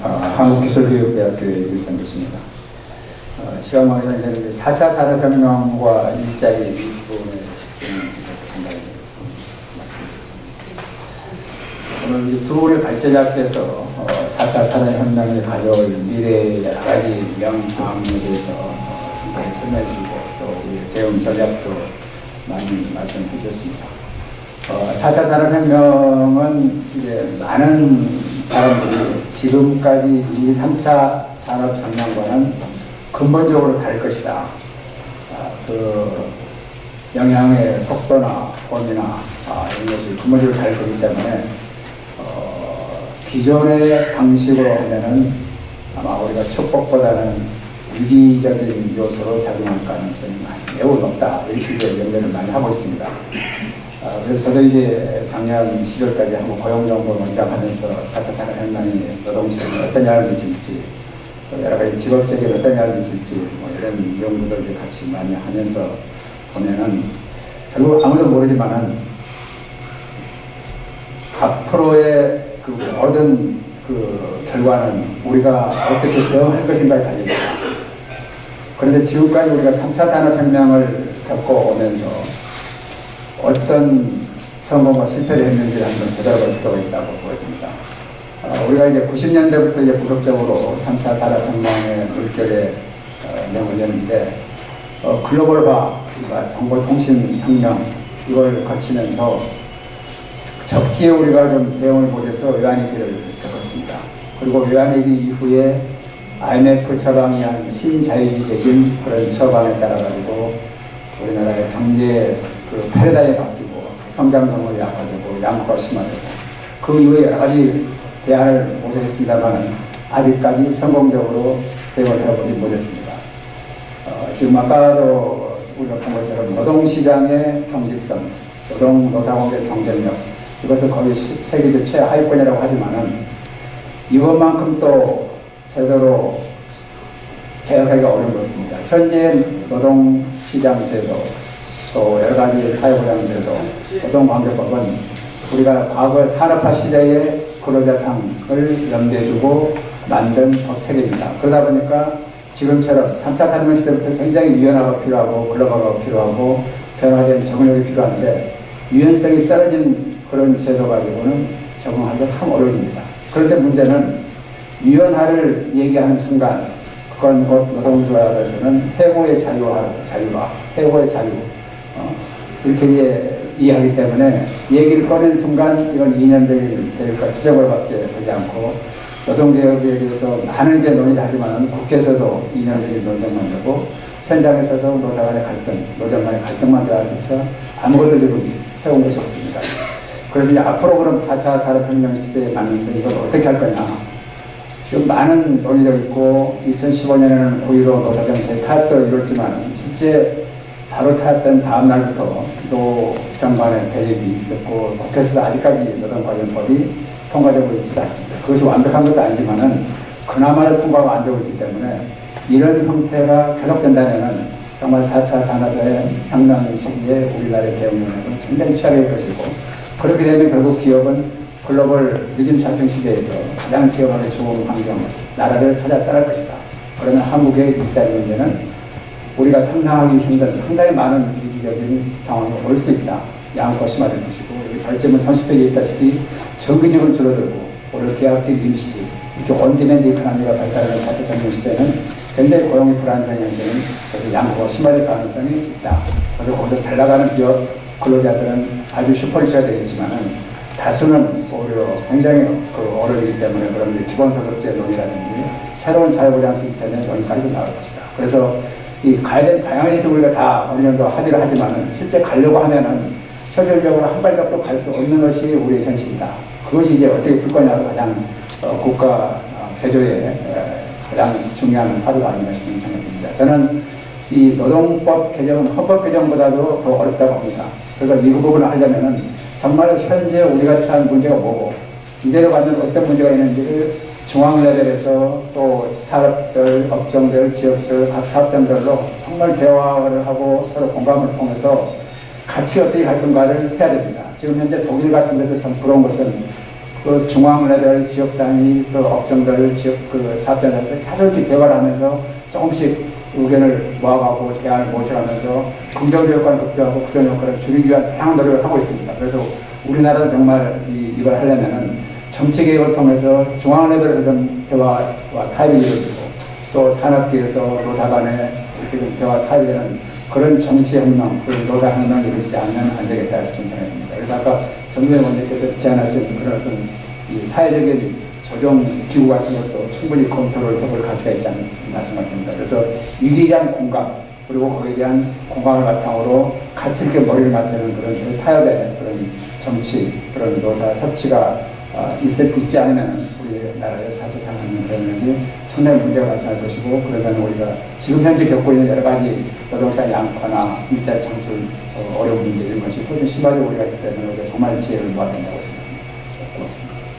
한국기술교육대학교의 유선 교수입니다. 지방방에서 이제 4차 산업혁명과 일자리 부분에 집중한다는 말씀드립니다. 오늘 두 분의 발제자께서 4차 산업혁명이 가져올 미래의 여러 가지 영향에 대해서 상세히 설명해 주시고 또 대응 전략도 많이 말씀해 주셨습니다. 4차 산업혁명은 이제 많은 사람들이 지금까지 이 3차 산업혁명과는 근본적으로 다를 것이다. 그 영향의 속도나 범위나 이런 것이 근본적으로 다를 거기 때문에 기존의 방식으로 하면은 아마 우리가 축복보다는 위기적인 요소로 작용할 가능성이 매우 높다. 이렇게 연구를 많이 하고 있습니다. 그래서 저도 이제 작년 10월까지 한국 고용정보 원장하면서 4차 산업혁명이 노동시장에 어떤 영향을 미칠지, 또 여러 가지 직업세계에 어떤 영향을 미칠지, 이런 연구들 같이 많이 하면서 보면은 결국 아무도 모르지만은 앞으로의 그 모든 그 결과는 우리가 어떻게 대응할 것인가에 달립니다. 그런데 지금까지 우리가 3차 산업혁명을 겪어오면서 어떤 성공과 실패를 했는지를 한번 되돌아볼 필요가 있다고 보여집니다. 우리가 이제 90년대부터 이제 본격적으로 3차 산업혁명의 물결에 명을 내는데 글로벌화, 그러니까 정보통신혁명 이걸 거치면서 적기에 우리가 좀 대응을 못해서 외환위기를 겪었습니다. 그리고 외환위기 이후에 IMF 처방이 한 신자유주의적인 그런 처방에 따라가지고 우리나라의 경제 그 패러다임이 바뀌고 성장동력이 약화되고 양극화가 심화되고 그 이후에 여러 가지 대안을 모색했습니다만 아직까지 성공적으로 대응을 해보지 못했습니다. 지금 아까도 우리가 본 것처럼 노동시장의 경직성, 노사공의 경쟁력 이것을 거의 세계적 최하위권이라고 하지만은 이번만큼 또 제대로 개혁하기가 어려운 것입니다. 현재 노동시장 제도 또 여러 가지 사회보장제도, 노동관계법은 우리가 과거 산업화 시대의 근로자상을 염두에 두고 만든 법체계입니다. 그러다 보니까 지금처럼 3차 산업혁명 시대부터 굉장히 유연화가 필요하고 글로벌화가 필요하고 변화된 적응력이 필요한데 유연성이 떨어진 그런 제도 가지고는 적응하기가 참 어려워집니다. 그런데 문제는 유연화를 얘기하는 순간 그건 곧 노동조합에서는 해고의 자유와 해고의 자유 이렇게 이해하기 때문에 얘기를 꺼낸 순간 이건 이념적인 대립과 투쟁을 밖에 되지 않고 노동개혁에 대해서 많은 이제 논의를 하지만 국회에서도 이념적인 논쟁만 되고 현장에서도 노사 간의 갈등, 노정 간의 갈등만 되어서 아무것도 지금 해온 것이 없습니다. 그래서 이제 앞으로 그럼 4차 산업혁명 시대에 맞는데 이걸 어떻게 할 거냐. 지금 많은 논의도 있고 2015년에는 9.15 노사정책 타협도 이뤘지만 실제 바로 타협된 다음 날부터 노 정관의 대립이 있었고 국회에서도 아직까지 노동관련법이 통과되고 있지도 않습니다. 그것이 완벽한 것도 아니지만은 그나마 통과가 안 되고 있기 때문에 이런 형태가 계속된다면은 정말 4차 산업의 시기에 우리나라의 대응력은 굉장히 취약할 것이고 그렇게 되면 결국 기업은 글로벌 리즘 샤핑 시대에서 가장 기업하기 좋은 환경, 나라를 찾아 따를 것이다. 그러면 한국의 일자리 문제는 우리가 상상하기 힘든 상당히 많은 위기적인 상황이 올 수 있다. 양극화가 심화될 것이고 여기 발전은 30페이지에 있다시피 정규직은 줄어들고 오히려 계약직, 임시직 이렇게 온디맨드 이코노미가 발달하는 4차 산업 시대는 굉장히 고용이 불안정한 현재는 그래서 양극화가 심화될 가능성이 있다. 그래서 거기서 잘 나가는 기업 근로자들은 아주 슈퍼리처가 되겠지만은 다수는 오히려 굉장히 어려지기 때문에 그런 기본소득제 논의라든지 새로운 사회보장 시스템의 논의까지도 나올 것이다. 그래서 이 가야 될 방향에서 우리가 다 어느 정도 합의를 하지만은 실제 가려고 하면은 현실적으로 한 발짝도 갈 수 없는 것이 우리의 현실이다. 그것이 이제 어떻게 풀 거냐가 가장 국가 제조의 가장 중요한 화두가 아닌가 싶은 생각이 듭니다. 저는 이 노동법 개정은 헌법 개정보다도 더 어렵다고 봅니다. 그래서 이 부분을 하려면은 정말 현재 우리가 처한 문제가 뭐고 이대로 가면 어떤 문제가 있는지를 중앙 레벨에서 또 스타트업들, 업종들, 지역들, 각 사업장들로 정말 대화를 하고 서로 공감을 통해서 같이 어떻게 갈 건가를 해야 됩니다. 지금 현재 독일 같은 데서 참 부러운 것은 또 중앙 레벨 지역 단위 또 업종별 지역 그 사업자들에서 계속 이렇게 개발을 하면서 조금씩 의견을 모아가고 대안을 모색하면서 긍정적 효과를 극대화하고 부정 효과를 줄이기 위한 다양한 노력을 하고 있습니다. 그래서 우리나라도 정말 이걸 하려면은 정치개혁을 통해서 중앙 레벨에서 좀 대화와 타협이 이루어지고 또 산업계에서 노사 간에 지금 대화 타협이 되는 그런 정치혁명, 그런 노사혁명이 이루어지지 않으면 안 되겠다 해서 생각합니다. 그래서 아까 정부의 원장께서 제안하신 그런 어떤 이 사회적인 조정 기구 같은 것도 충분히 검토를 해볼 가치가 있지 않나 생각합니다. 그래서 위기에 대한 공감, 그리고 거기에 대한 공감을 바탕으로 같이 이렇게 머리를 맞대는 그런 타협의 그런 정치, 그런 노사 협치가 있지 않으면 우리나라의 사회상하는 그런 면이 상당히 문제가 발생할 것이고, 그러면 우리가 지금 현재 겪고 있는 여러 가지 노동시장 양화나 일자리 창출 어려운 문제 이런 것이 훨씬 심하게 우리가 있기 때문에 우리가 정말 지혜를 모아야 된다고 생각합니다. 고맙습니다.